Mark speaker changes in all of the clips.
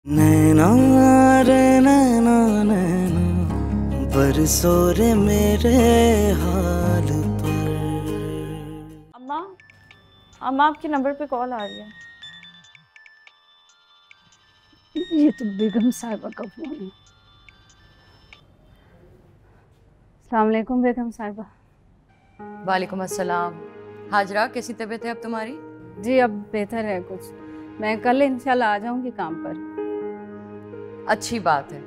Speaker 1: नैना रे नैना नैना बरसो रे मेरे हाल पर।
Speaker 2: अम्मा अम्मा आपके नंबर पे कॉल आ रही है।
Speaker 3: ये तो बेगम साहिबा का फोन है। अस्सलाम वालेकुम बेगम साहिबा।
Speaker 4: वालेकुम अस्सलाम। हाजरा, कैसी तबीयत है अब तुम्हारी?
Speaker 3: जी अब बेहतर है कुछ। मैं कल इंशाल्लाह आ जाऊंगी काम पर।
Speaker 4: अच्छी बात है।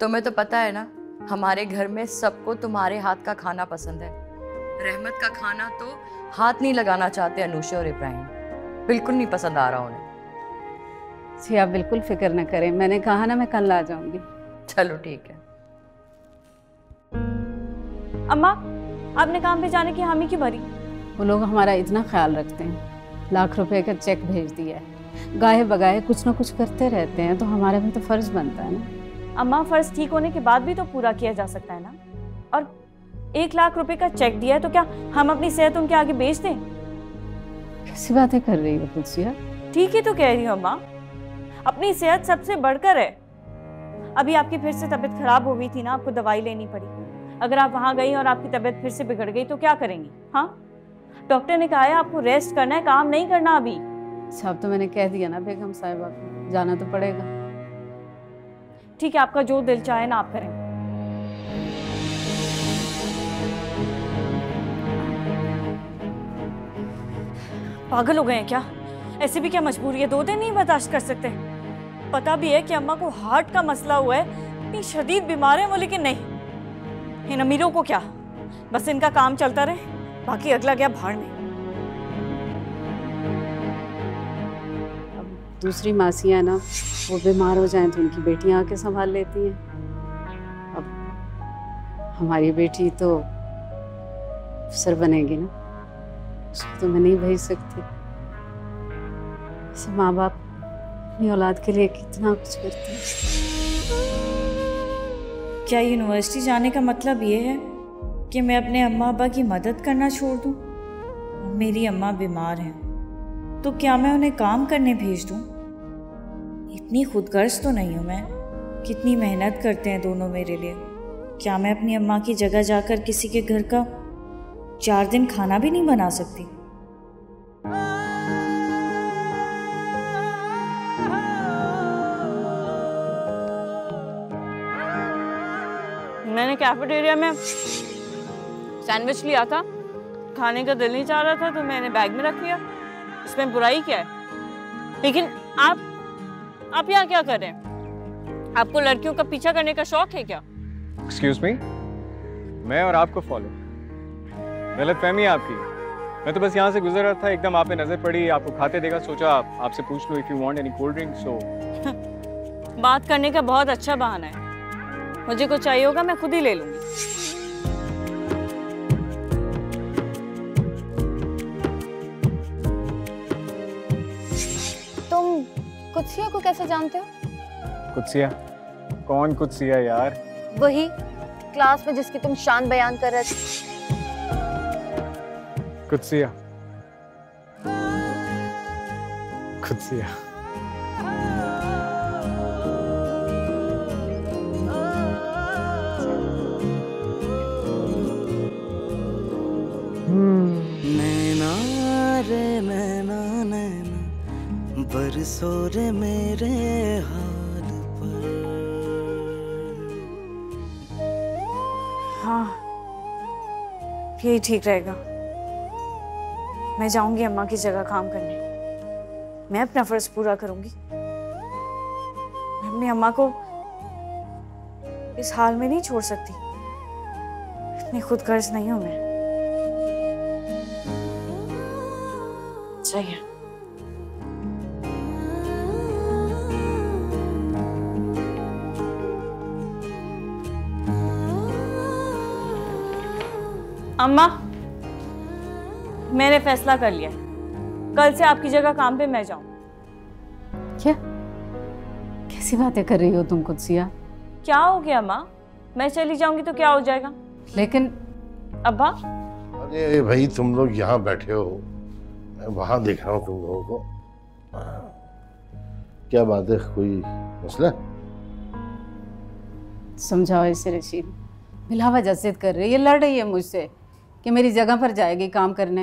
Speaker 4: तुम्हें तो पता है ना, हमारे घर में सबको तुम्हारे हाथ का खाना पसंद है। रहमत का खाना तो हाथ नहीं लगाना चाहते अनूशा और इब्राहिम, बिल्कुल नहीं पसंद आ रहा उन्हें।
Speaker 3: जी आप बिल्कुल फिक्र न करें, मैंने कहा ना मैं कल आ जाऊंगी।
Speaker 4: चलो ठीक है।
Speaker 2: अम्मा आपने काम पे जाने की हामी क्यों भरी?
Speaker 3: वो लोग हमारा इतना ख्याल रखते हैं, लाख रुपए का चेक भेज दिया है। गाहे बगाहे कुछ ना कुछ करते रहते हैं, तो हमारा भी तो फर्ज बनता है ना।
Speaker 2: अम्मा फर्ज ठीक होने के बाद भी तो पूरा किया जा सकता है ना। और 1 लाख रुपए का चेक दिया है तो क्या हम अपनी सेहत उनके आगे बेच दें?
Speaker 3: कैसी बातें कर रही हो कुर्सिया?
Speaker 2: ठीक ही तो कह रही हूँ अम्मा, अपनी सेहत सबसे बढ़कर है। अभी आपकी फिर से तबीयत खराब हो गई थी ना, आपको दवाई लेनी पड़ी। अगर आप वहां गई और आपकी तबीयत फिर से बिगड़ गई तो क्या करेंगी? हाँ, डॉक्टर ने कहा है आपको रेस्ट करना है, काम नहीं करना अभी।
Speaker 3: अच्छा अब तो मैंने कह दिया ना बेगम साहिबा को, जाना तो पड़ेगा।
Speaker 2: ठीक है, आपका जो दिल चाहे ना आप करें। पागल हो गए हैं क्या? ऐसे भी क्या मजबूरी है? 2 दिन नहीं बर्दाश्त कर सकते? पता भी है कि अम्मा को हार्ट का मसला हुआ है, इतनी शदीद बीमार है वो, लेकिन नहीं, इन अमीरों को क्या, बस इनका काम चलता रहे, बाकी अगला गया भाड़ में।
Speaker 3: अब दूसरी मासियाँ ना वो बीमार हो जाएं तो उनकी बेटियां आके संभाल लेती हैं। अब हमारी बेटी तो अफसर बनेगी ना, उसको तो मैं नहीं भेज सकती। ऐसे माँ बाप अपनी औलाद के लिए कितना कुछ करते हैं।
Speaker 2: क्या यूनिवर्सिटी जाने का मतलब ये है कि मैं अपने अम्मा अब्बा की मदद करना छोड़ दूं? मेरी अम्मा बीमार हैं तो क्या मैं उन्हें काम करने भेज दूं? इतनी खुदगर्ज तो नहीं हूं मैं। कितनी मेहनत करते हैं दोनों मेरे लिए। क्या मैं अपनी अम्मा की जगह जाकर किसी के घर का 4 दिन खाना भी नहीं बना सकती? मैंने कैफेटेरिया में सैंडविच लिया था, खाने का दिल नहीं चाह रहा था तो मैंने बैग में रख लिया। इसमें बुराई क्या है? लेकिन आप यहाँ क्या कर रहे हैं? आपको लड़कियों का पीछा करने का शौक है क्या?
Speaker 5: एक्सक्यूज मी, मैं और आपको फॉलो? गलतफहमी है आपकी। मैं तो बस यहाँ से गुजर रहा था, एकदम आप पे नजर पड़ी, आपको खाते देखा, सोचा आपसे पूछ लो if you want any cold drink. So
Speaker 2: बात करने का बहुत अच्छा बहाना है। मुझे कुछ चाहिए होगा मैं खुद ही ले लूंगी।
Speaker 6: तुम कुत्सिया को कैसे जानते हो?
Speaker 5: कुत्सिया? कौन कुत्सिया यार?
Speaker 6: वही क्लास में जिसकी तुम शान बयान कर रहे थे।
Speaker 5: कुत्सिया? कुत्सिया?
Speaker 1: नैना रे नैना नैना बरसो रे मेरे हाल पर।
Speaker 2: हाँ, यही ठीक रहेगा। मैं जाऊंगी अम्मा की जगह काम करने। मैं अपना फर्ज पूरा करूंगी। मैं अपनी अम्मा को इस हाल में नहीं छोड़ सकती। इतनी खुदगर्ज नहीं हूं मैं। चाहिए अम्मा, मैंने फैसला कर लिया है, कल से आपकी जगह काम पे मैं जाऊं।
Speaker 3: क्या कैसी बातें कर रही हो तुम कुत्सिया?
Speaker 2: क्या हो गया अम्मा? मैं चली जाऊंगी तो क्या हो जाएगा?
Speaker 3: लेकिन
Speaker 2: अब्बा,
Speaker 7: अरे भाई तुम लोग यहाँ बैठे हो, मैं वहां देख रहा हूँ तुम लोगों को। क्या बात है, कोई मसला?
Speaker 3: समझाओ इसे रशीद। बिला वजह जिद कर रही है, लड़ रही है मुझसे कि मेरी जगह पर जाएगी काम करने।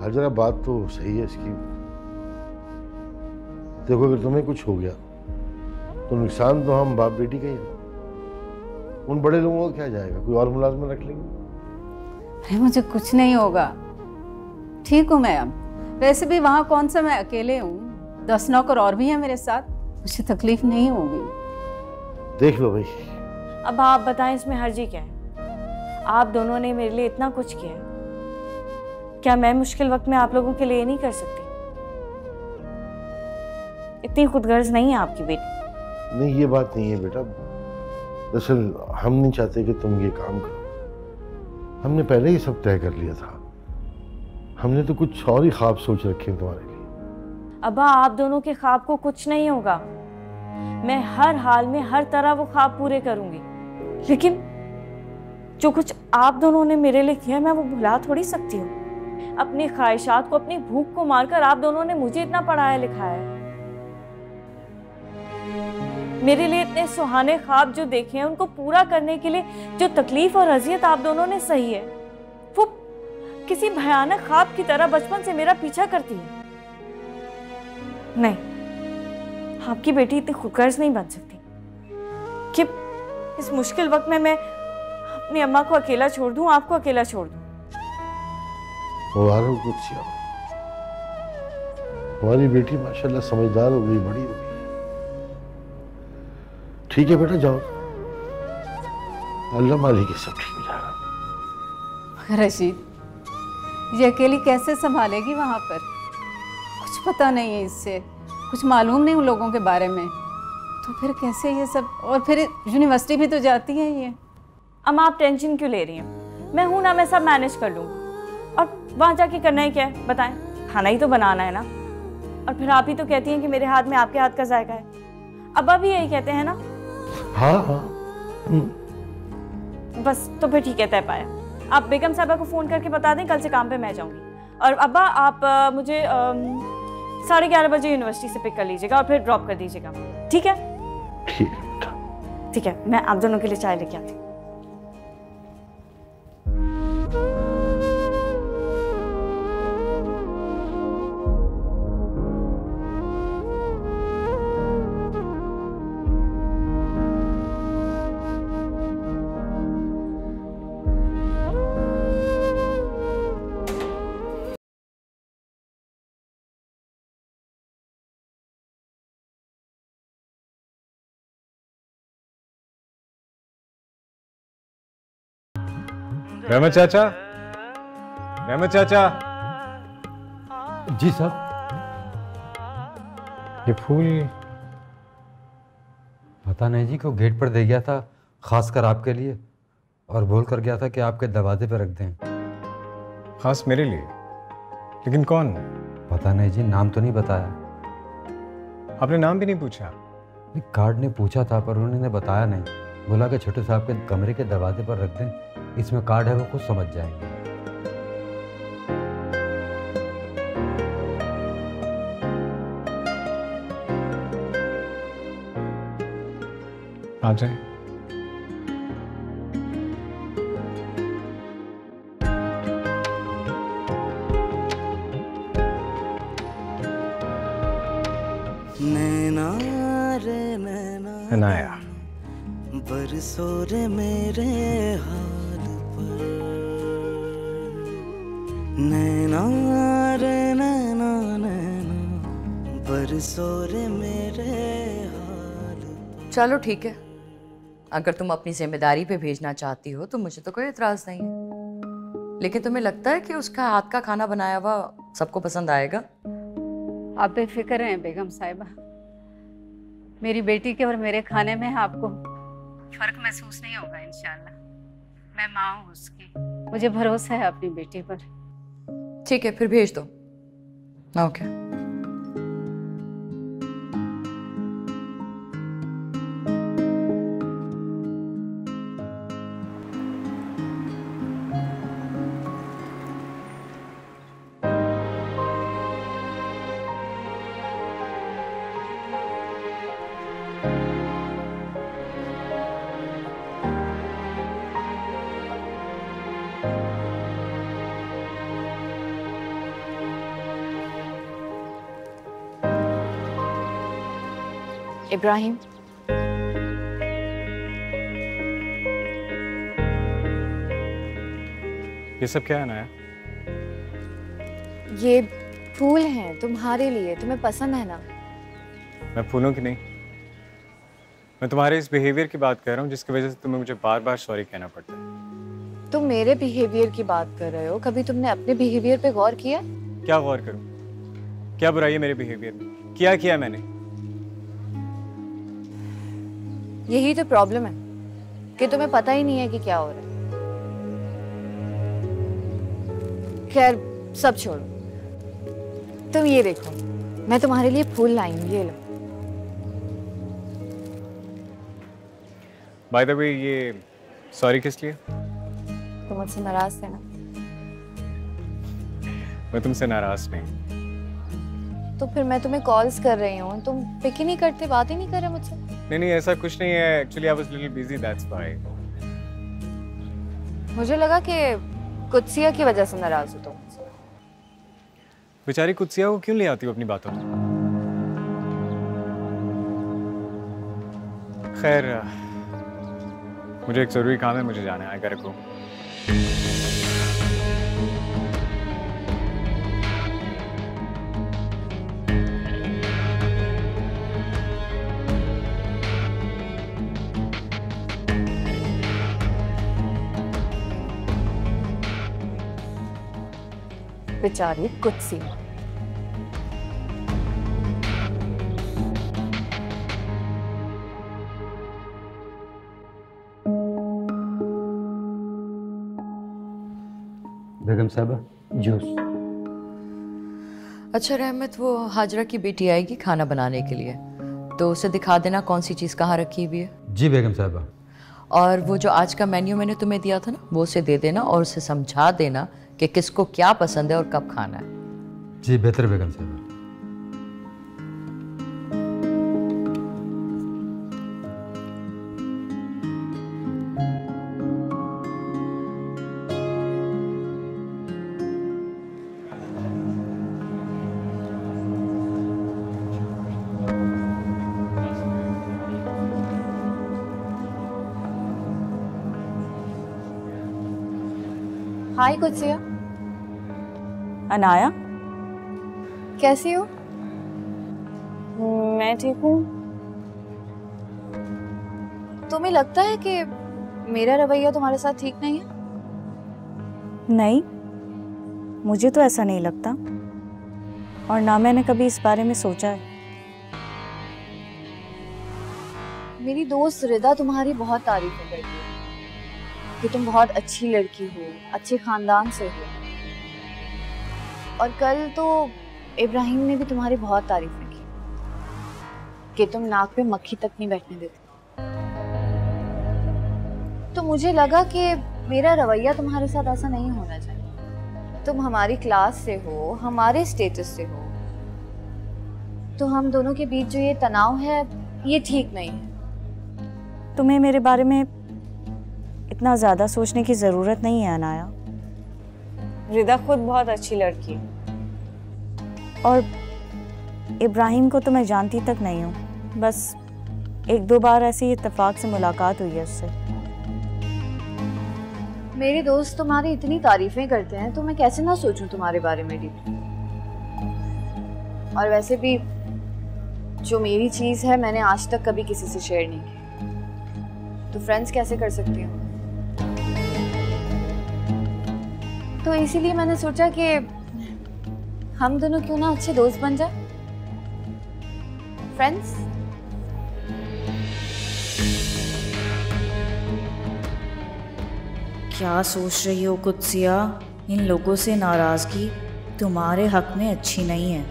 Speaker 7: हाजरा बात तो सही है इसकी। देखो अगर तुम्हें कुछ हो गया तो नुकसान तो हम बाप बेटी का ही है। उन बड़े लोगों का क्या जाएगा, कोई और मुलाजमा रख लेंगे।
Speaker 3: अरे मुझे कुछ नहीं होगा, ठीक हूँ मैं अब। वैसे भी वहाँ कौन सा मैं अकेले हूँ, 10 नौकर और भी हैं मेरे साथ, मुझे तकलीफ नहीं होगी।
Speaker 7: देख लो भाई।
Speaker 2: अब आप बताएं इसमें हर्जी क्या है? आप दोनों ने मेरे लिए इतना कुछ किया है, क्या मैं मुश्किल वक्त में आप लोगों के लिए नहीं कर सकती? इतनी खुदगर्ज नहीं है आपकी बेटी।
Speaker 7: नहीं ये बात नहीं है बेटा, दरअसल हम नहीं चाहते कि तुम ये काम करो। हमने पहले ही सब तय कर लिया था। हमने तो कुछ और ही ख्वाब सोच रखे हैं तुम्हारे लिए।
Speaker 2: अब्बा आप दोनों के ख्वाब को कुछ नहीं होगा, मैं हर हाल में हर तरह वो ख्वाब पूरे करूंगी। लेकिन जो कुछ आप दोनों ने मेरे लिए किया मैं वो भुला थोड़ी सकती हूँ। अपनी ख्वाहिशात को, अपनी भूख को मारकर आप दोनों ने मुझे इतना पढ़ाया लिखाया है। मेरे लिए इतने सुहाने ख्वाब जो देखे हैं उनको पूरा करने के लिए जो तकलीफ और अजियत आप दोनों ने सही है वो किसी भयानक ख्वाब की तरह बचपन से मेरा पीछा करती है। नहीं, आपकी बेटी इतनी खुदगर्ज नहीं बन सकती कि इस मुश्किल वक्त में मैं अपनी अम्मा को अकेला छोड़ दूं, आपको अकेला छोड़ दूं।
Speaker 7: मुबारक कुछ हमारी बेटी माशाल्लाह समझदार हो गई, बड़ी हो गई। ठीक है बेटा जाओ, अल्लाह मालिक है, सब ठीक हो जाएगा।
Speaker 3: रशीद ये अकेली कैसे संभालेगी वहाँ पर? कुछ पता नहीं है इससे, कुछ मालूम नहीं उन लोगों के बारे में, तो फिर कैसे ये सब? और फिर यूनिवर्सिटी भी तो जाती है ये।
Speaker 2: अम्मा आप टेंशन क्यों ले रही हैं? मैं हूं ना, मैं सब मैनेज कर लूँगी। और वहाँ जाके करना ही क्या है बताएं? खाना ही तो बनाना है ना। और फिर आप ही तो कहती हैं कि मेरे हाथ में आपके हाथ का जायका है। अब्बा भी यही कहते हैं ना?
Speaker 7: हाँ हाँ।
Speaker 2: बस तो फिर ठीक है, तय पाया। आप बेगम साहबा को फ़ोन करके बता दें कल से काम पे मैं जाऊंगी। और अब्बा आप मुझे 11:30 बजे यूनिवर्सिटी से पिक कर लीजिएगा और फिर ड्रॉप कर दीजिएगा, ठीक है?
Speaker 7: ठीक है बेटा।
Speaker 2: ठीक है, मैं आप दोनों के लिए चाय लेके आती हूँ।
Speaker 5: रहमत चाचा, रहमत चाचा।
Speaker 8: जी साहब।
Speaker 5: ये फूल
Speaker 8: पता नहीं जी, को गेट पर दे गया था खासकर आपके लिए, और बोल कर गया था कि आपके दरवाजे पर रख दें।
Speaker 5: खास मेरे लिए? लेकिन कौन?
Speaker 8: पता नहीं जी, नाम तो नहीं बताया।
Speaker 5: आपने नाम भी नहीं पूछा?
Speaker 8: गार्ड ने पूछा था पर उन्होंने बताया नहीं। बोला कि छोटे साहब के कमरे के दरवाजे पर रख दें, इसमें कार्ड है, वो खुद समझ जाएंगे।
Speaker 5: आ जाए।
Speaker 1: नैना रे नैना
Speaker 5: अनाया,
Speaker 1: बरसो रे मेरे हाल पर। नैना रे नैना नैना बरसो रे मेरे हाल पर।
Speaker 4: चलो ठीक है, अगर तुम अपनी जिम्मेदारी पे भेजना चाहती हो तो मुझे तो कोई एतराज नहीं है। लेकिन तुम्हें लगता है कि उसका हाथ का खाना बनाया हुआ सबको पसंद आएगा?
Speaker 3: आप बेफिक्र रहें बेगम साहिबा, मेरी बेटी के और मेरे खाने में आपको फर्क महसूस नहीं होगा इंशाल्लाह। मैं माँ हूँ उसकी, मुझे भरोसा है अपनी बेटी पर।
Speaker 4: ठीक है, फिर भेज दो। ओके।
Speaker 6: इब्राहिम,
Speaker 5: ये सब क्या है अनाया?
Speaker 6: ये फूल हैं तुम्हारे लिए, तुम्हें पसंद है ना?
Speaker 5: मैं फूलों की नहीं, मैं तुम्हारे इस बिहेवियर की बात कर रहा हूँ जिसकी वजह से तुम्हें मुझे बार बार सॉरी कहना पड़ता है।
Speaker 6: तुम मेरे बिहेवियर की बात कर रहे हो, कभी तुमने अपने बिहेवियर पे गौर किया?
Speaker 5: क्या गौर करूँ? क्या बुराई है मेरे बिहेवियर में? क्या किया मैंने?
Speaker 6: यही तो प्रॉब्लम है कि तुम्हें पता ही नहीं है कि क्या हो रहा है। खैर, सब छोड़ो, तुम ये देखो, मैं तुम्हारे लिए फूल लाई हूँ, ये लो।
Speaker 5: बाय द वे, ये सॉरी किस लिए?
Speaker 6: तुम मुझसे नाराज थे ना?
Speaker 5: मैं तुमसे नाराज नहीं।
Speaker 6: तो फिर मैं तुम्हें कॉल्स कर रही हूँ, तुम पिक ही नहीं करते, बात ही नहीं कर रहे मुझसे।
Speaker 5: नहीं, ऐसा कुछ नहीं है। Actually I was little busy, that's why.
Speaker 6: मुझे लगा कि कुत्सिया की वजह से नाराज हो तुम मुझसे।
Speaker 5: बेचारी कुत्सिया को क्यों ले आती हो अपनी बातों में? खैर, मुझे एक जरूरी काम है, मुझे जाना है। I got to go.
Speaker 6: बेचारी कुत्सी।
Speaker 8: बेगम साहबा, जूस।
Speaker 4: अच्छा रहमत, वो हाजरा की बेटी आएगी खाना बनाने के लिए, तो उसे दिखा देना कौन सी चीज़ कहाँ रखी हुई है।
Speaker 8: जी बेगम साहबा।
Speaker 4: और वो जो आज का मेन्यू मैंने तुम्हें दिया था ना, वो उसे दे देना और उसे समझा देना कि किसको क्या पसंद है और कब खाना है।
Speaker 8: जी बेहतर बेगम साहबा।
Speaker 6: हाय कुत्सिया।
Speaker 2: अनाया,
Speaker 6: कैसी हो?
Speaker 2: मैं ठीक हूँ।
Speaker 6: तुम्हें लगता है कि मेरा रवैया तुम्हारे साथ ठीक नहीं है?
Speaker 2: नहीं, मुझे तो ऐसा नहीं लगता, और ना मैंने कभी इस बारे में सोचा है।
Speaker 6: मेरी दोस्त रिदा तुम्हारी बहुत तारीफें करती है कि तुम बहुत अच्छी लड़की हो, अच्छे खानदान से हो। और कल तो इब्राहिम ने भी तुम्हारी बहुत तारीफें की कि तुम नाक पे मक्खी तक नहीं बैठने देते। तो मुझे लगा कि मेरा रवैया तुम्हारे साथ ऐसा नहीं होना चाहिए। तुम हमारी क्लास से हो, हमारे स्टेटस से हो, तो हम दोनों के बीच जो ये तनाव है, ये ठीक नहीं है।
Speaker 2: तुम्हें मेरे बारे में इतना ज़्यादा सोचने की ज़रूरत नहीं है अनाया। रिदा खुद बहुत अच्छी लड़की है, और इब्राहिम को तो मैं जानती तक नहीं हूँ। बस एक दो बार ऐसी इत्तेफाक से मुलाकात हुई है उससे।
Speaker 6: मेरे दोस्त तुम्हारी इतनी तारीफें करते हैं तो मैं कैसे ना सोचूं तुम्हारे बारे में डीपली। और वैसे भी जो मेरी चीज़ है मैंने आज तक कभी किसी से शेयर नहीं की, तो फ्रेंड्स कैसे कर सकती हूँ? तो इसीलिए मैंने सोचा कि हम दोनों क्यों ना अच्छे दोस्त बन जाए, फ्रेंड्स।
Speaker 2: क्या सोच रही हो कुत्सिया? इन लोगों से नाराज़गी तुम्हारे हक में अच्छी नहीं है।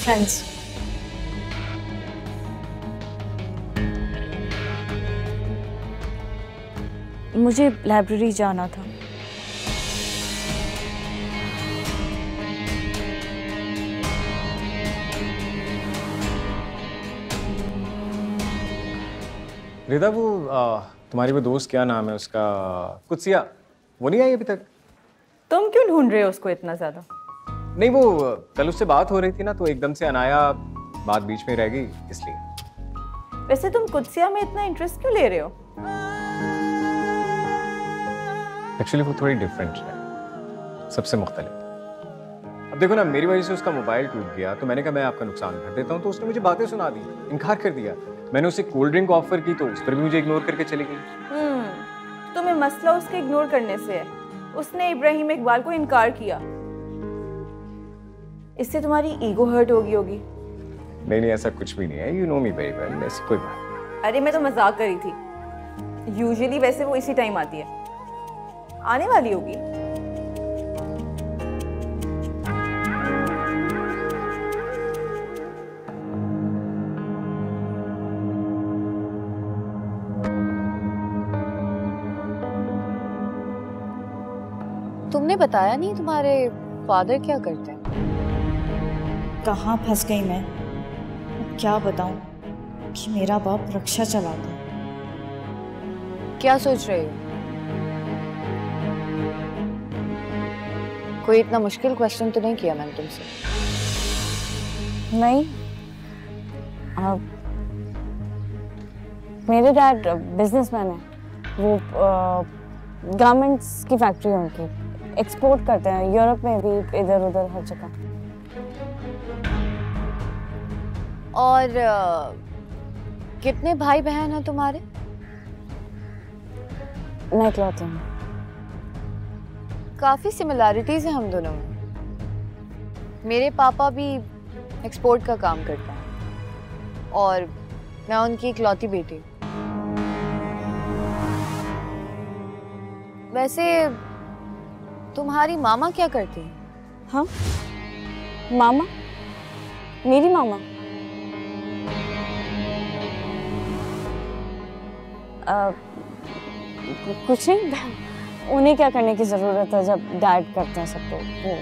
Speaker 2: फ्रेंड्स, मुझे लाइब्रेरी जाना था।
Speaker 5: रिदा वो तुम्हारी वो दोस्त क्या नाम है उसका, कुत्सिया, वो नहीं आई अभी तक?
Speaker 9: तुम क्यों ढूंढ रहे हो उसको इतना ज्यादा?
Speaker 5: नहीं वो कल उससे बात हो रही थी ना, तो एकदम से अनाया बात बीच में रह गई इसलिए।
Speaker 9: वैसे तुम कुत्सिया में इतना इंटरेस्ट क्यों ले रहे हो?
Speaker 5: एक्चुअली वो थोड़ी डिफरेंट है, सबसे मुख्तलिफ। अब देखो ना, मेरी वजह से उसका मोबाइल टूट गया तो मैंने कहा मैं आपका नुकसान भर देता हूँ, तो उसने मुझे बातें सुना दी, इनकार कर दिया। मैंने उसे कोल्ड ड्रिंक ऑफर की तो उस पर भी मुझे इग्नोर करके चली गई।
Speaker 9: तुम्हें मसला उसके इग्नोर करने से है। उसने इब्राहिम इकबाल को इनकार किया, इससे तुम्हारी ईगो हर्ट होगी होगी।
Speaker 5: नहीं नहीं, ऐसा कुछ भी नहीं है, you know me very well, ऐसी कोई बात।
Speaker 9: अरे मैं तो मजाक करी थी। यूजुअली वैसे वो इसी टाइम आती है, आने वाली होगी।
Speaker 6: तुमने बताया नहीं तुम्हारे फादर क्या करते हैं?
Speaker 2: कहाँ फंस गई मैं, क्या बताऊं कि मेरा बाप रक्षा चलाता है।
Speaker 6: क्या सोच रही हो? कोई इतना मुश्किल क्वेश्चन तो नहीं किया मैंने तुमसे?
Speaker 9: नहीं, मेरे डैड बिजनेसमैन है। वो गारमेंट्स की फैक्ट्री है उनकी, एक्सपोर्ट करते हैं यूरोप में भी, इधर उधर हर जगह।
Speaker 6: और कितने भाई बहन हैं तुम्हारे?
Speaker 9: मैं इकलौती हूँ।
Speaker 6: काफी सिमिलैरिटीज हैं हम दोनों में। मेरे पापा भी एक्सपोर्ट का काम करते हैं और मैं उनकी इकलौती बेटी हूँ। वैसे तुम्हारी मामा क्या करती है?
Speaker 9: हाँ, मामा? मेरी मामा? कुछ नहीं, उन्हें क्या करने की जरूरत है जब डैड करते हैं सब। तो वो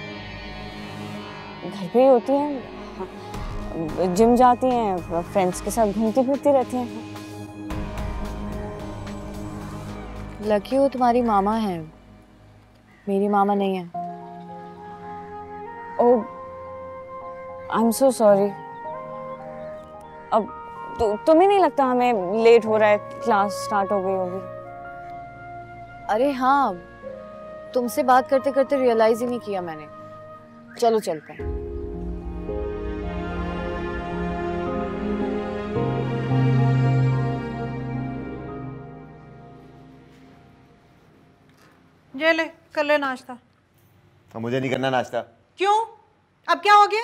Speaker 9: घर पे ही होती हैं, जिम जाती हैं, फ्रेंड्स के साथ घूमती फिरती रहती हैं।
Speaker 6: लकी हो तुम्हारी मामा है, मेरी मामा नहीं है।
Speaker 9: ओह, आई एम सो सॉरी। अब तुम्हें नहीं लगता हमें लेट हो रहा है, क्लास स्टार्ट हो गई होगी?
Speaker 6: अरे हाँ, तुमसे बात करते करते रियलाइज ही नहीं किया मैंने। चलो चलते हैं।
Speaker 10: ये ले, कर ले नाश्ता।
Speaker 11: तो मुझे नहीं करना नाश्ता।
Speaker 10: क्यों? अब क्या हो गया?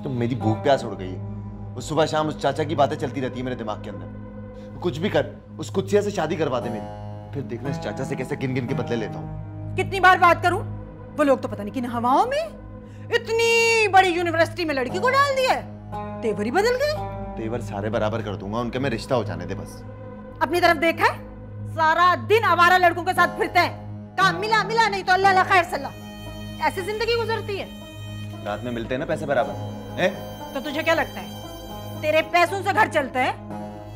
Speaker 11: तो मेरी भूख प्यास उड़ गई है। वो सुबह शाम उस चाचा की बातें चलती रहती है मेरे दिमाग के अंदर। कुछ भी कर, उस कुत्सिया से शादी करवा दे मेरी, फिर देखना इस चाचा से कैसे गिन गिन के बदले लेता हूँ।
Speaker 10: कितनी बार बात करूं? वो लोग तो पता नहीं किन हवाओं में इतनी बड़ी यूनिवर्सिटी में लड़की को डाल दिया है, तेवर ही बदल गए।
Speaker 11: तेवर सारे बराबर कर दूंगा, उनके में रिश्ता हो जाने दे बस।
Speaker 10: अपनी तरफ देखा है? सारा दिन आवारा लड़कों के साथ फिरते हैं, काम मिला मिला, नहीं तो अल्लाह ला खैर सल्ला। ऐसी जिंदगी गुजरती है।
Speaker 11: रात में मिलते हैं ना पैसे बराबर है?
Speaker 10: तो तुझे क्या लगता है तेरे पैसों से घर चलता है?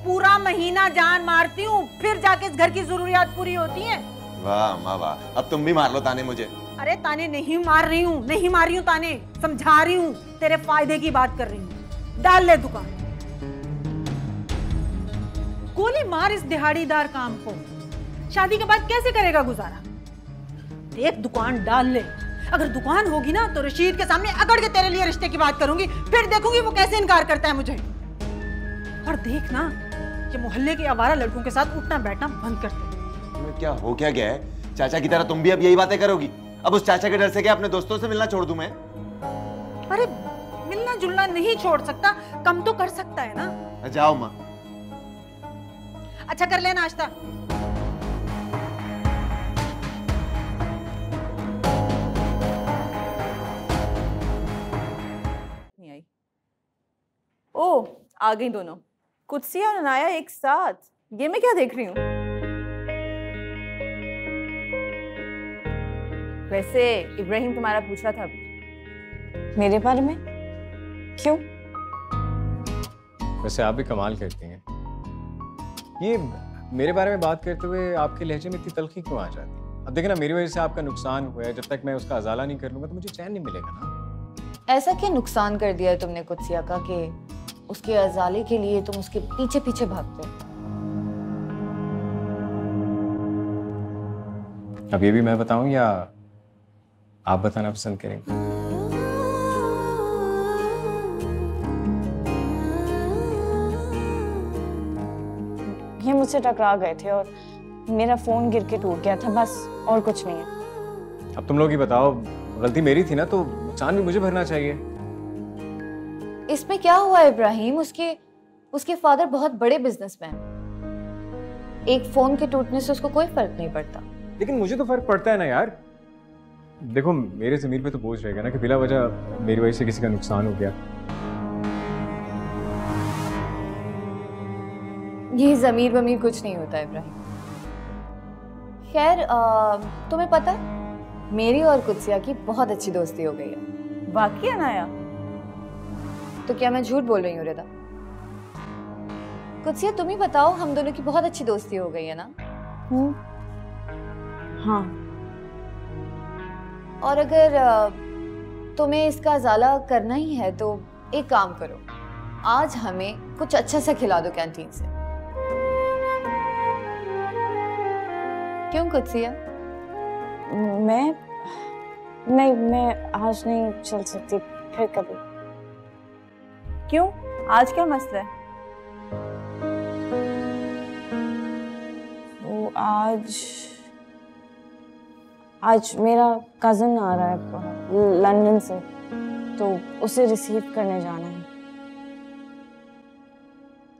Speaker 10: पूरा महीना जान मारती हूँ, फिर जाके इस घर की जरूरियात पूरी होती हैं।
Speaker 11: वाह माँ वाह, अब तुम भी मार लो ताने मुझे।
Speaker 10: अरे ताने नहीं मार रही हूँ, नहीं मार रही हूँ ताने, समझा रही हूँ, तेरे फायदे की बात कर रही हूँ। डाल ले दुकान, गोली मार इस दिहाड़ीदार काम को। शादी के बाद कैसे करेगा गुजारा? एक दुकान डाल ले। अगर दुकान होगी ना तो रशीद के सामने अकड़ के तेरे लिए रिश्ते की बात करूंगी, फिर देखूंगी वो कैसे इनकार करता है मुझे। और देखना ये मोहल्ले के आवारा लड़कों के साथ उठना बैठना बंद कर दे।
Speaker 11: तुम्हें क्या हो क्या गया है? चाचा की तरह तुम भी अब यही बातें करोगी? अब उस चाचा के डर से क्या अपने दोस्तों से मिलना छोड़ दूं मैं?
Speaker 10: अरे मिलना जुलना नहीं छोड़ सकता, कम तो कर सकता है ना।
Speaker 11: जाओ माँ।
Speaker 10: अच्छा कर ले नाश्ता।
Speaker 9: नहीं आई। ओ, आ गई दोनों, कुत्सिया और अनाया एक साथ। ये मैं क्या देख रही हूँ? वैसे इब्राहिम तुम्हारा पूछ रहा था मेरे बारे में, क्यों?
Speaker 5: वैसे आप भी कमाल करती हैं, ये मेरे बारे में बात करते हुए आपके लहजे में इतनी तलखी क्यों आ जाती है? अब देखिए ना, मेरी वजह से आपका नुकसान हुआ है, जब तक मैं उसका अजाला नहीं कर लूंगा तो मुझे चैन नहीं मिलेगा ना।
Speaker 6: ऐसा क्या नुकसान कर दिया है तुमने कुत्सिया का कि उसके अजाले के लिए तुम उसके पीछे पीछे भागते हो?
Speaker 5: अब ये भी मैं बताऊं या आप बताना पसंद करेंगे?
Speaker 9: ये मुझसे टकरा गए थे और मेरा फोन गिर के टूट गया था, बस और कुछ नहीं है।
Speaker 5: अब तुम लोग ही बताओ, गलती मेरी थी ना, तो नुकसान भी मुझे भरना चाहिए।
Speaker 6: इसमें क्या हुआ इब्राहिम? उसके फादर बहुत बड़े बिजनेसमैन। एक फोन के टूटने से उसको कोई फर्क नहीं पड़ता।
Speaker 5: लेकिन मुझे तो फर्क पड़ता है ना यार। देखो, मेरे ज़मीर पे तो बोझ रहेगा ना कि बिला वजह मेरी वजह से किसी का नुकसान हो गया।
Speaker 6: ये ज़मीर वमीर कुछ नहीं होता इब्राहिम। खैर, तुम्हें पता है मेरी और कुत्सिया की बहुत अच्छी दोस्ती हो गई है।
Speaker 9: वाकई अनाया?
Speaker 6: तो क्या मैं झूठ बोल रही हूँ रिदा? कुत्सिया तुम ही बताओ, हम दोनों की बहुत अच्छी दोस्ती हो गई है ना?
Speaker 9: हाँ।
Speaker 6: और अगर तुम्हें इसका अजाला करना ही है तो एक काम करो, आज हमें कुछ अच्छा सा खिला दो कैंटीन से। क्यों कुत्सिया?
Speaker 9: मैं आज नहीं चल सकती, फिर कभी।
Speaker 12: क्यों? आज क्या मसला है?
Speaker 9: वो आज मेरा कजन आ रहा है लंदन से, तो उसे रिसीव करने जाना है।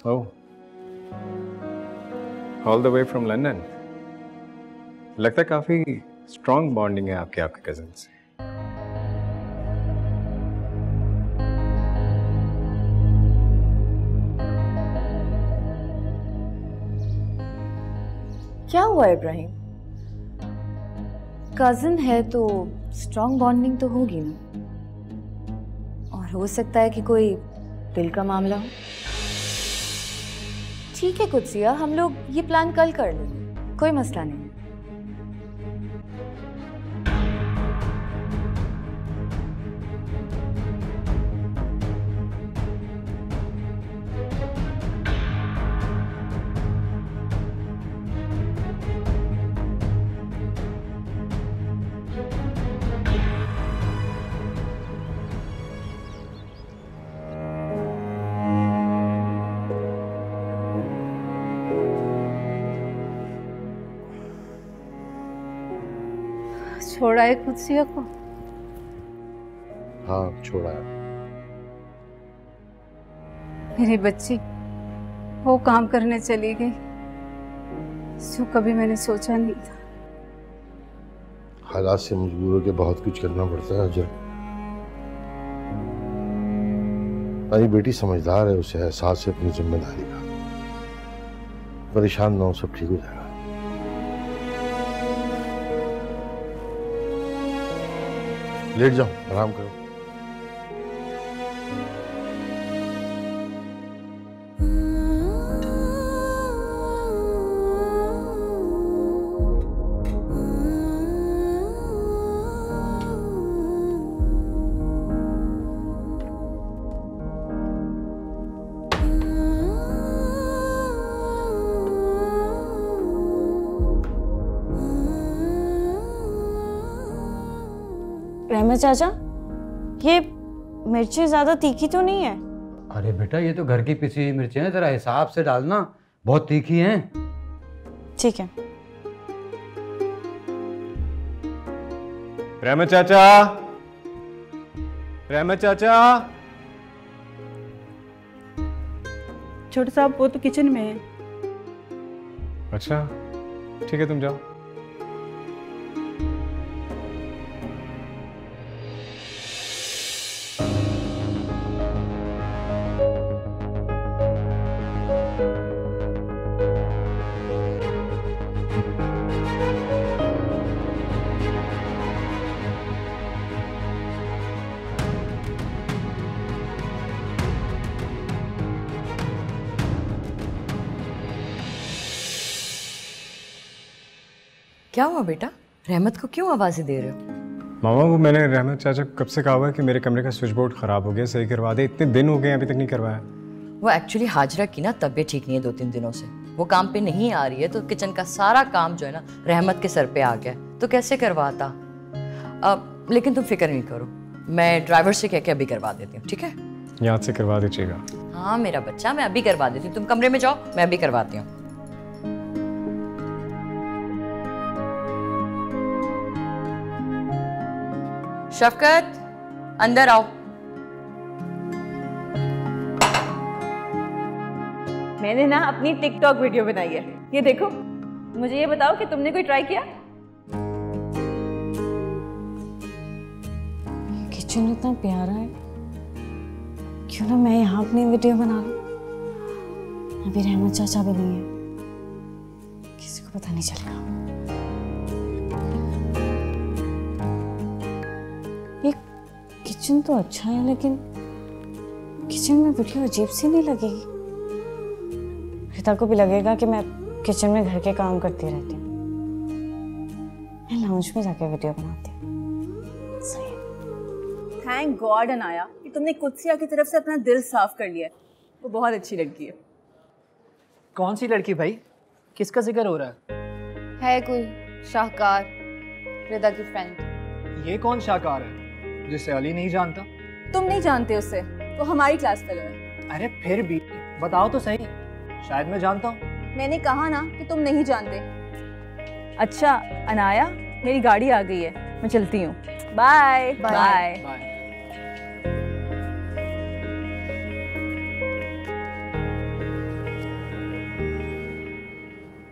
Speaker 5: Oh, all the way from London. लगता है काफी स्ट्रॉन्ग बॉन्डिंग है आपके कजन से।
Speaker 6: क्या हुआ इब्राहिम? कजिन है तो स्ट्रॉन्ग बॉन्डिंग तो होगी ना, और हो सकता है कि कोई दिल का मामला हो। ठीक है कुत्सिया, हम लोग ये प्लान कल कर लेंगे, कोई मसला नहीं है।
Speaker 3: छोड़ा है कुत्सिया को?
Speaker 7: हाँ, छोड़ा है।
Speaker 3: मेरी बच्ची वो काम करने चली गई जो कभी मैंने सोचा नहीं था।
Speaker 7: हालात से मजबूर होकर बहुत कुछ करना पड़ता है अजर। मेरी बेटी समझदार है, उसे एहसास है अपनी जिम्मेदारी का। परेशान ना हो, सब ठीक हो जाएगा। लेट जाओ, आराम करो।
Speaker 9: रहमत चाचा, ये मिर्ची ज्यादा तीखी तो नहीं है?
Speaker 8: अरे बेटा, ये तो घर की पिसी हुई मिर्चें हैं, जरा हिसाब से डालना, बहुत तीखी हैं।
Speaker 9: ठीक है।
Speaker 5: रहमत चाचा, रहमत चाचा।
Speaker 12: छोटे साहब वो तो किचन में है।
Speaker 5: अच्छा ठीक है, तुम जाओ।
Speaker 4: क्या हुआ बेटा? रहमत को क्यों आवाज़ें दे रहे हो?
Speaker 5: मामा वो मैंने रहमत चाचा कब से कहा हुआ है कि मेरे कमरे का स्विच बोर्ड ख़राब हो गया, सही करवा दे। इतने दिन हो गए अभी तक नहीं करवाया।
Speaker 4: वो एक्चुअली हाजरा की ना तबीयत ठीक नहीं है 2-3 दिनों से, वो काम पे नहीं आ रही है, तो किचन का सारा काम जो है ना रहमत के सर पे आ गया, तो कैसे करवाता। लेकिन तुम फिक्र नहीं करो, मैं ड्राइवर से कह के अभी करवा देती हूँ, ठीक है?
Speaker 5: याद से करवा दीजिएगा।
Speaker 4: हाँ मेरा बच्चा, मैं अभी करवा देती हूँ, तुम कमरे में जाओ, मैं अभी करवाती हूँ। शफकत, अंदर आओ।
Speaker 13: मैंने ना अपनी टिकटॉक वीडियो बनाई है, ये देखो। मुझे ये बताओ कि तुमने कोई ट्राई किया?
Speaker 9: किचन इतना प्यारा है, क्यों ना मैं यहाँ अपनी वीडियो बना लूं। अभी रहमत चाचा भी नहीं है, किसी को पता नहीं चलेगा। ये किचन तो अच्छा है, लेकिन किचन में वीडियो अजीब सी नहीं लगेगी? रिता को भी लगेगा कि मैं किचन में घर के काम करती रहती हूँ। मैं लाउंज में जाके वीडियो बनाती हूँ। सही है।
Speaker 13: थैंक गॉड अनाया कि तुमने कुत्सिया की तरफ से अपना दिल साफ कर लिया है। वो बहुत अच्छी लड़की है।
Speaker 14: कौन सी लड़की भाई? किसका जिक्र हो रहा
Speaker 6: है कोई शाहकार, रिदा की फ्रेंड।
Speaker 14: ये कौन शाहकार है जिसे अली नहीं जानता?
Speaker 13: तुम नहीं जानते उसे, वो हमारी क्लास फेलो है।
Speaker 14: अरे फिर भी बताओ तो सही, शायद मैं जानता हूँ।
Speaker 13: मैंने कहा ना कि तुम नहीं जानते। अच्छा अनाया, मेरी गाड़ी आ गई है, मैं चलती हूँ। Bye bye.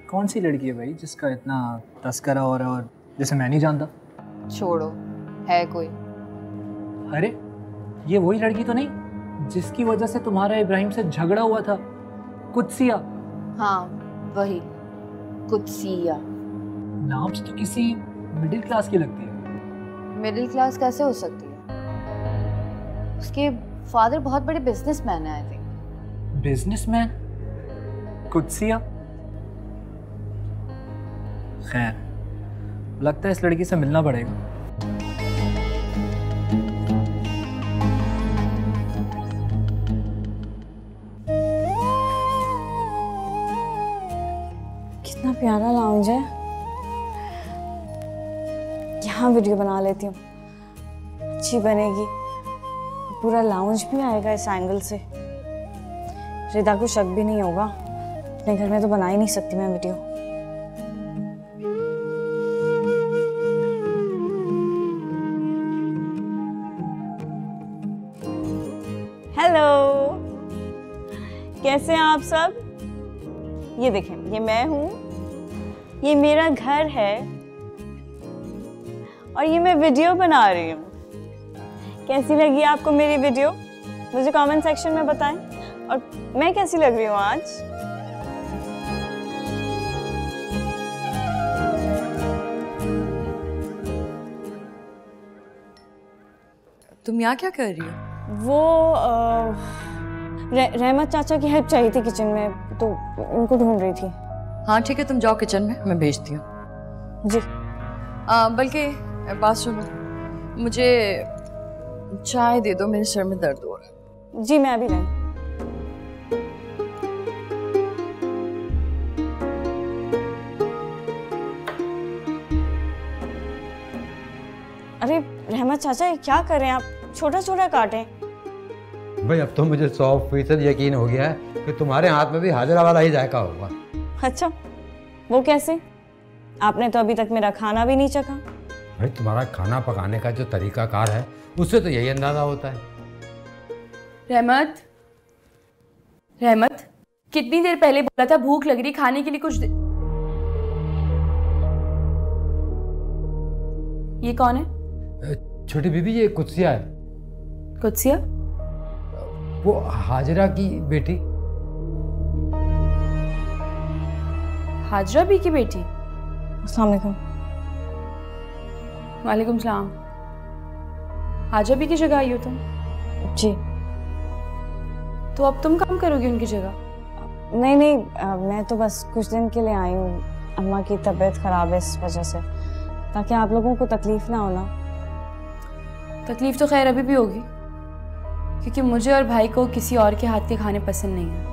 Speaker 14: कौन सी लड़की है भाई जिसका इतना तस्करा हो रहा है और जिसे मैं नहीं जानता?
Speaker 6: छोड़ो, है कोई।
Speaker 14: अरे ये वही लड़की तो नहीं जिसकी वजह से तुम्हारा इब्राहिम से झगड़ा हुआ था, कुत्सिया?
Speaker 6: हाँ वही, कुत्सिया।
Speaker 14: नाम से तो किसी मिडिल क्लास की लगती है।
Speaker 6: मिडिल क्लास कैसे हो सकती है? उसके फादर बहुत बड़े बिजनेसमैन है, आई थिंक।
Speaker 14: बिजनेसमैन? कुत्सिया? खैर, लगता है इस लड़की से मिलना पड़ेगा।
Speaker 9: कितना प्यारा लाउंज है, यहाँ वीडियो बना लेती हूँ, अच्छी बनेगी। पूरा लाउंज भी आएगा इस एंगल से, रिदा को शक भी नहीं होगा। अपने घर में तो बना ही नहीं सकती मैं वीडियो। हेलो, कैसे हैं आप सब? ये देखें, ये मैं हूँ, ये मेरा घर है और ये मैं वीडियो बना रही हूँ। कैसी लगी आपको मेरी वीडियो? मुझे कमेंट सेक्शन में बताएं। और मैं कैसी लग रही हूँ आज?
Speaker 4: तुम यहाँ क्या कर रही हो?
Speaker 9: वो रहमत चाचा की हेल्प चाहिए थी किचन में, तो उनको ढूंढ रही थी।
Speaker 4: हाँ ठीक है, तुम जाओ किचन में, मैं भेजती हूँ।
Speaker 9: जी।
Speaker 4: बल्कि बात सुनो, मुझे चाय दे दो, मेरे सर में दर्द हो रहा है।
Speaker 9: जी मैं अभी लाई। अरे रहमत चाचा, ये क्या कर रहे हैं आप? छोटा छोटा काटें।
Speaker 8: भाई अब तो मुझे 100% यकीन हो गया है कि तुम्हारे हाथ में भी हाजिरा वाला ही जायका होगा।
Speaker 9: अच्छा, वो कैसे? आपने तो अभी तक मेरा खाना भी नहीं चखा।
Speaker 8: भाई तुम्हारा खाना पकाने का जो तरीकाकार है उससे तो यही अंदाजा होता है।
Speaker 15: रहमत, रहमत, कितनी देर पहले बोला था भूख लग रही, खाने के लिए कुछ ये कौन है?
Speaker 8: छोटी बीबी, ये कुत्सिया है।
Speaker 15: कुत्सिया?
Speaker 8: वो हाजिरा की बेटी।
Speaker 15: हाजिरा बी की बेटी?
Speaker 9: अस्सलाम वालेकुम।
Speaker 15: वालेकुम सलाम। हाजिरा बी की जगह आई हो तुम?
Speaker 9: जी।
Speaker 15: तो अब तुम काम करोगी उनकी जगह?
Speaker 9: नहीं नहीं, मैं तो बस कुछ दिन के लिए आई हूँ। अम्मा की तबीयत ख़राब है इस वजह से, ताकि आप लोगों को तकलीफ़ ना हो ना।
Speaker 15: तकलीफ़ तो खैर अभी भी होगी, क्योंकि मुझे और भाई को किसी और के हाथ के खाने पसंद नहीं है।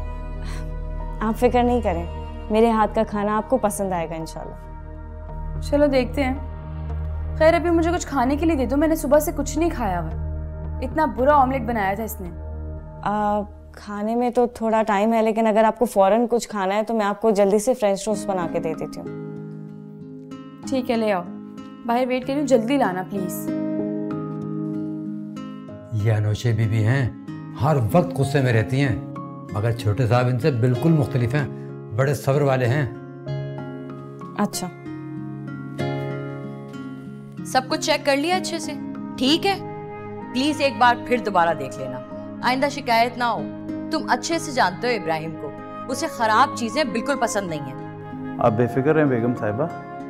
Speaker 9: आप फिक्र नहीं करें, मेरे हाथ का खाना आपको पसंद आएगा इंशाल्लाह।
Speaker 15: चलो देखते हैं। खैर अभी मुझे कुछ खाने के लिए दे दो, मैंने सुबह से कुछ नहीं खाया हुआ। इतना बुरा ऑमलेट बनाया था इसने।
Speaker 9: खाने में तो थोड़ा टाइम है, लेकिन अगर आपको फ़ौरन कुछ खाना है तो मैं आपको जल्दी से फ्रेंच टोस्ट बना के दे देती हूँ।
Speaker 15: ठीक है, ले आओ। बाहर वेट कर रही हूँ, जल्दी लाना प्लीज़।
Speaker 8: ये अनोशे बीबी हैं, हर वक्त गुस्से में रहती हैं, मगर छोटे साहब इनसे बिल्कुल मुख्तलिफ हैं, बड़े सब्र वाले हैं।
Speaker 9: अच्छा,
Speaker 4: सब कुछ चेक कर लिया अच्छे से? ठीक है, प्लीज एक बार फिर दोबारा देख लेना, आइंदा शिकायत ना हो। तुम अच्छे से जानते हो इब्राहिम को, उसे खराब चीजें बिल्कुल पसंद नहीं है।
Speaker 16: आप बेफिक्र हैं बेगम साहिबा,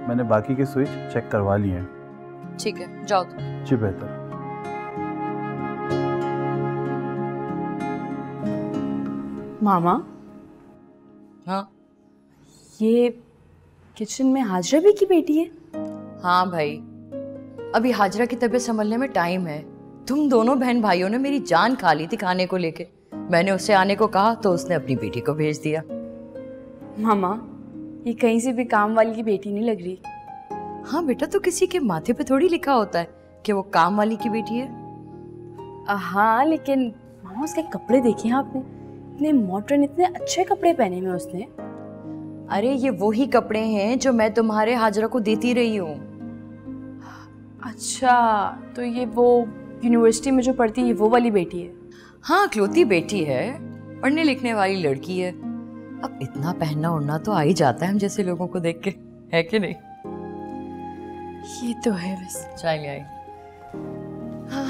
Speaker 16: मैंने बाकी के स्विच चेक करवा लिए हैं।
Speaker 4: ठीक है, जाओ तुम।
Speaker 16: जी बेहतर।
Speaker 15: मामा।
Speaker 4: हाँ,
Speaker 15: ये किचन में हाजरा भी की बेटी है?
Speaker 4: हाँ भाई, अभी हाजरा की तबीयत संभलने में टाइम है। तुम दोनों बहन भाइयों ने मेरी जान खा ली थी खाने को लेके। मैंने उससे आने को कहा तो उसने अपनी बेटी को भेज दिया।
Speaker 15: मामा, ये कहीं से भी काम वाली की बेटी नहीं लग रही।
Speaker 4: हाँ बेटा, तो किसी के माथे पे थोड़ी लिखा होता है कि वो काम वाली की बेटी है।
Speaker 15: हाँ, लेकिन मामा उसके कपड़े देखे हैं आपने? इतने मॉडर्न, इतने अच्छे कपड़े पहने हुए उसने।
Speaker 4: अरे ये वही कपड़े हैं जो मैं तुम्हारे हाजरा को देती रही हूँ।
Speaker 15: अच्छा, तो ये वो यूनिवर्सिटी में जो पढ़ती है, ये वो वाली बेटी है?
Speaker 4: हाँ, इकलौती बेटी है, पढ़ने लिखने वाली लड़की है। अब इतना पहनना ओढ़ना तो आ ही जाता है हम जैसे लोगों को देख के, है कि नहीं?
Speaker 15: ये तो है बस।
Speaker 4: चाय ले आई। हाँ,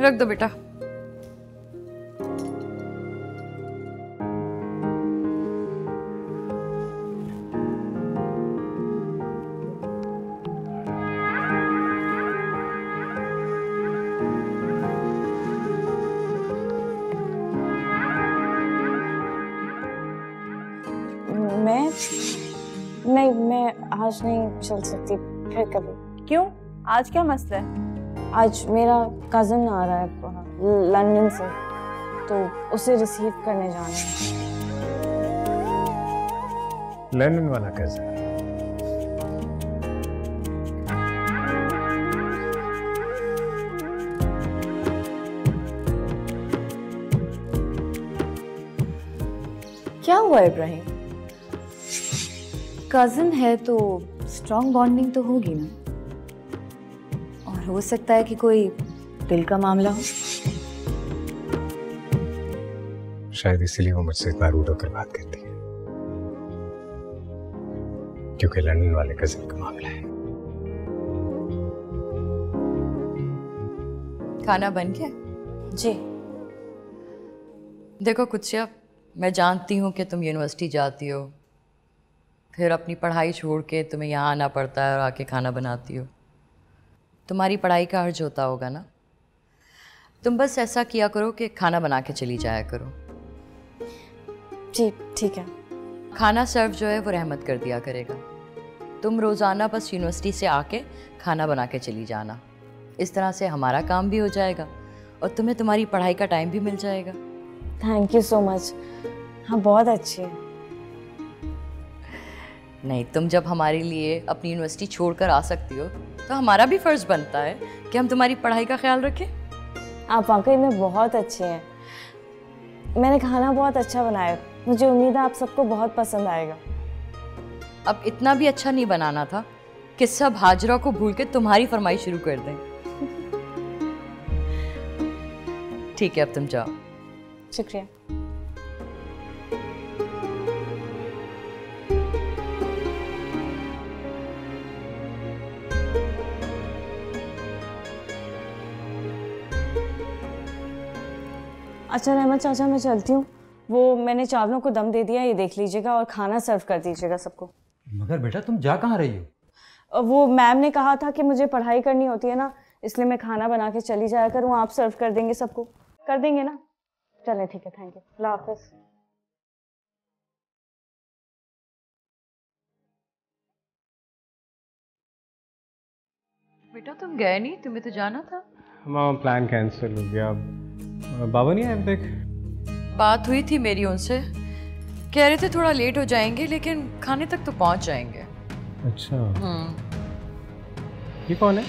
Speaker 4: रख दो बेटा।
Speaker 9: मैं आज नहीं चल सकती, फिर कभी।
Speaker 13: क्यों? आज क्या मसला है?
Speaker 9: आज मेरा कज़न आ रहा है लंदन से, तो उसे रिसीव करने जाना है।
Speaker 5: लंदन वाला कज़न?
Speaker 6: क्या हुआ इब्राहिम? कजिन है तो स्ट्रॉन्ग बॉन्डिंग तो होगी ना, और हो सकता है कि कोई दिल का मामला हो।
Speaker 5: शायद इसीलिए वो मुझसे इतना रूड होकर बात करती है, क्योंकि लंदन वाले कजिन का मामला है।
Speaker 4: खाना बन गया?
Speaker 9: जी।
Speaker 4: देखो कुत्सिया, मैं जानती हूँ कि तुम यूनिवर्सिटी जाती हो, फिर अपनी पढ़ाई छोड़ के तुम्हें यहाँ आना पड़ता है और आके खाना बनाती हो। तुम्हारी पढ़ाई का अर्ज होता होगा ना। तुम बस ऐसा किया करो कि खाना बना के चली जाया करो।
Speaker 9: जी ठीक है।
Speaker 4: खाना सर्व जो है वो रहमत कर दिया करेगा। तुम रोज़ाना बस यूनिवर्सिटी से आके खाना बना के चली जाना। इस तरह से हमारा काम भी हो जाएगा और तुम्हें तुम्हारी पढ़ाई का टाइम भी मिल जाएगा।
Speaker 9: Thank you so much. हाँ, बहुत अच्छी है।
Speaker 4: नहीं, तुम जब हमारे लिए अपनी यूनिवर्सिटी छोड़कर आ सकती हो तो हमारा भी फ़र्ज़ बनता है कि हम तुम्हारी पढ़ाई का ख्याल रखें।
Speaker 9: आप वाकई में बहुत अच्छे हैं। मैंने खाना बहुत अच्छा बनाया, मुझे उम्मीद है आप सबको बहुत पसंद आएगा।
Speaker 4: अब इतना भी अच्छा नहीं बनाना था कि सब हाजरा को भूल के तुम्हारी फरमाइश शुरू कर दें। ठीक है, अब तुम जाओ।
Speaker 9: शुक्रिया। अच्छा रहमत चाचा, मैं चलती हूँ। वो मैंने चावलों को दम दे दिया, ये देख लीजिएगा, और खाना सर्व कर दीजिएगा सबको।
Speaker 8: मगर बेटा तुम जा कहाँ रही हो?
Speaker 9: वो मैम ने कहा था कि मुझे पढ़ाई करनी होती है ना, इसलिए मैं खाना बना के चली जाया करूँ। आप सर्व कर देंगे सबको? कर देंगे ना? चलें ठीक है, थैंक यू। अल्लाह हाफ़िज़।
Speaker 4: बेटा तुम गए नहीं, तुम्हें तो जाना था।
Speaker 5: मामा प्लान कैंसिल हो गया। बाबा नहीं आए अब तक?
Speaker 4: बात हुई थी मेरी उनसे, कह रहे थे थोड़ा लेट हो जाएंगे लेकिन खाने तक तो पहुंच जाएंगे।
Speaker 5: अच्छा। ये कौन है?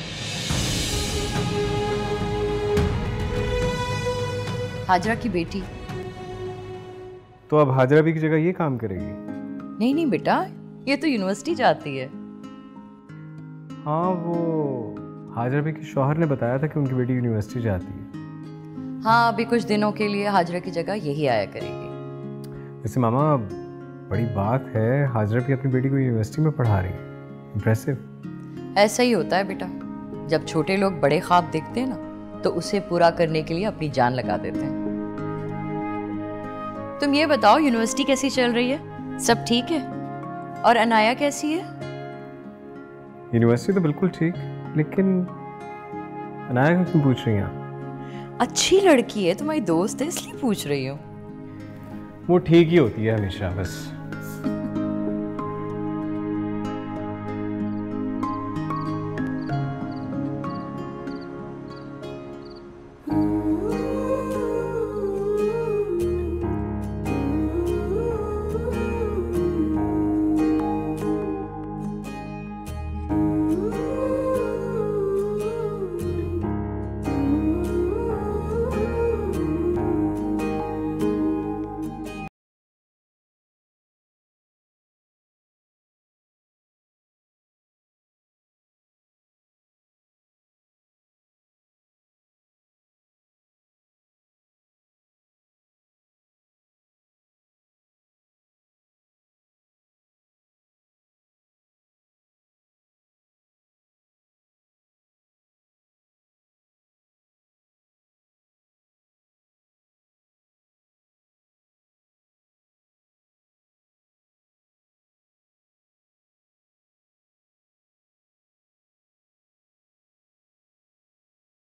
Speaker 4: हाजरा की बेटी।
Speaker 5: तो अब हाजरा भी की जगह ये काम करेगी?
Speaker 4: नहीं नहीं बेटा, ये तो यूनिवर्सिटी जाती है।
Speaker 5: हाँ, वो हाजरा भी के शौहर ने बताया था कि उनकी बेटी यूनिवर्सिटी जाती है।
Speaker 4: हाँ, अभी कुछ दिनों के लिए हाजरा की जगह यही आया करेगी।
Speaker 5: वैसे मामा बड़ी बात है, हाजरा भी अपनी बेटी को यूनिवर्सिटी में पढ़ा रही है। इम्प्रेसिव।
Speaker 4: ऐसा ही होता है बेटा, जब छोटे लोग बड़े ख्वाब देखते हैं ना तो उसे पूरा करने के लिए अपनी जान लगा देते हैं। तुम ये बताओ यूनिवर्सिटी कैसी चल रही है? सब ठीक है? और अनाया कैसी है?
Speaker 5: यूनिवर्सिटी तो बिल्कुल ठीक, लेकिन अनाया को क्यों पूछ रही हैं आप?
Speaker 4: अच्छी लड़की है, तुम्हारी दोस्त है इसलिए पूछ रही हूँ।
Speaker 5: वो ठीक ही होती है हमेशा बस।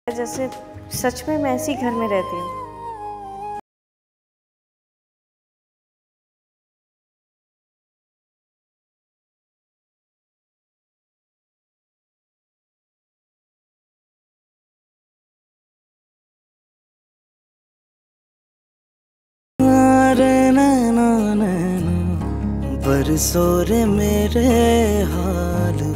Speaker 9: जैसे सच में मैं ऐसी घर में रहती हूँ।
Speaker 1: बरसों रे मेरे हाल